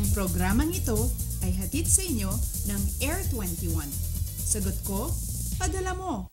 Ang programang ito ay hatid sa inyo ng Air 21. Sagot ko, padala mo!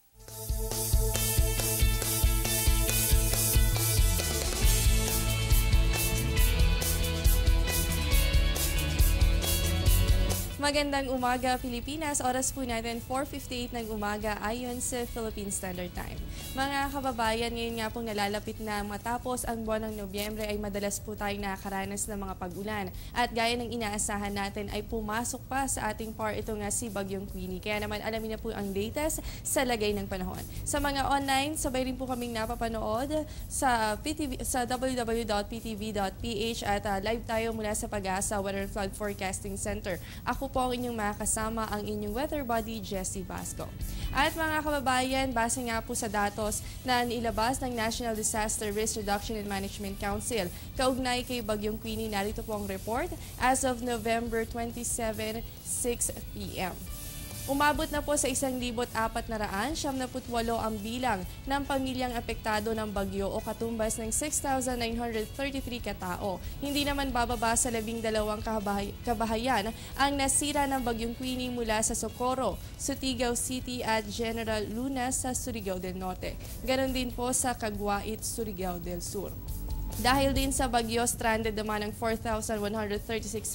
Magandang umaga, Pilipinas. Oras po natin 4:58 ng umaga ayon sa Philippine Standard Time. Mga kababayan, ngayon nga pong nalalapit na matapos ang buwan ng Nobyembre ay madalas po tayong nakakaranas ng mga pag-ulan. At gaya ng inaasahan natin ay pumasok pa sa ating par ito nga si Bagyong Queenie. Kaya naman alamin na po ang latest sa lagay ng panahon. Sa mga online, sabay rin po kaming napapanood sa www.ptv.ph at live tayo mula sa Pag-asa Weather and Flood Forecasting Center. Ako po ang inyong makakasama, ang inyong weather buddy, Jessie Basco. At mga kababayan, base nga po sa datos na nilabas ng National Disaster Risk Reduction and Management Council, kaugnay kay Bagyong Queenie, narito po ang report as of November 27, 6 p.m. Umabot na po sa 1,478 ang bilang ng pamilyang apektado ng bagyo o katumbas ng 6,933 katao. Hindi naman bababa sa 12 kabahayan ang nasira ng Bagyong Queenie mula sa Socorro, Surigao City at General Luna sa Surigao del Norte. Ganon din po sa Caguait, Surigao del Sur. Dahil din sa bagyo, stranded naman ang 4,136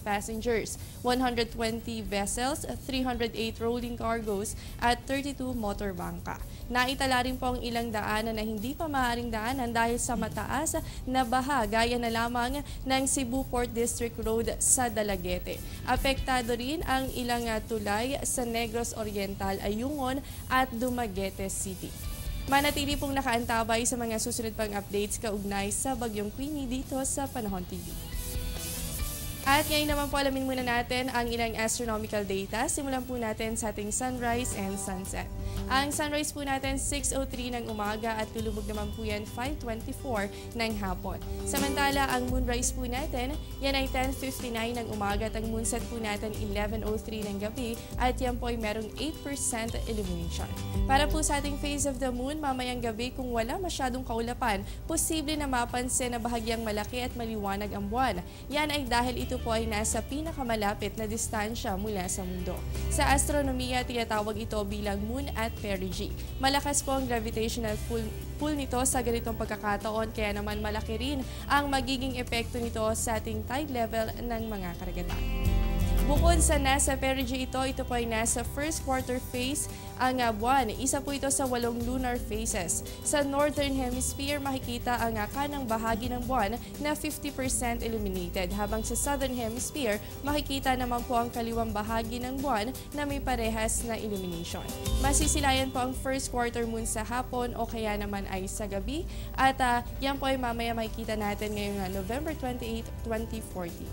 passengers, 120 vessels, 308 rolling cargos at 32 motor bangka. Naitala rin po ang ilang daanan na hindi pa maaaring daanan dahil sa mataas na baha gaya na lamang ng Cebu Port District Road sa Dalaguete. Apektado rin ang ilang tulay sa Negros Oriental, Ayungon at Dumaguete City. Manatili pong nakaantabay sa mga susunod pang updates kaugnay sa Bagyong Queenie dito sa Panahon TV. At ngayon naman po alamin muna natin ang ilang astronomical data. Simulan po natin sa ating sunrise and sunset. Ang sunrise po natin 6:03 ng umaga at lulubog naman po yan 5:24 ng hapon. Samantala, ang moonrise po natin, yan ay 10:59 ng umaga at ang moonset po natin 11:03 ng gabi at yan po ay merong 8% illumination. Para po sa ating phase of the moon, mamayang gabi kung wala masyadong kaulapan, posible na mapansin na bahagyang malaki at maliwanag ang buwan. Yan ay dahil ito po ay nasa pinakamalapit na distansya mula sa mundo. Sa astronomiya, tinatawag ito bilang moon at perigee. Malakas po ang gravitational pull nito sa ganitong pagkakataon, kaya naman malaki rin ang magiging epekto nito sa ating tide level ng mga karagatan. Bukod sa nasa perigee ito po ay nasa first quarter phase ang buwan. Isa po ito sa 8 lunar phases. Sa Northern Hemisphere, makikita ang kanang bahagi ng buwan na 50% illuminated, habang sa Southern Hemisphere, makikita naman po ang kaliwang bahagi ng buwan na may parehas na illumination. Masisilayan po ang first quarter moon sa hapon o kaya naman ay sa gabi at yan po ay mamaya makikita natin ngayong November 28, 2040.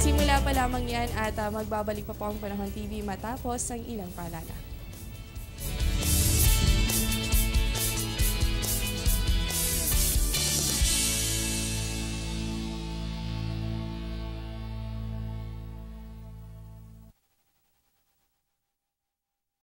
Simula pa lamang yan at magbabalik pa po ang Panahon TV matapos ang ilang paalala.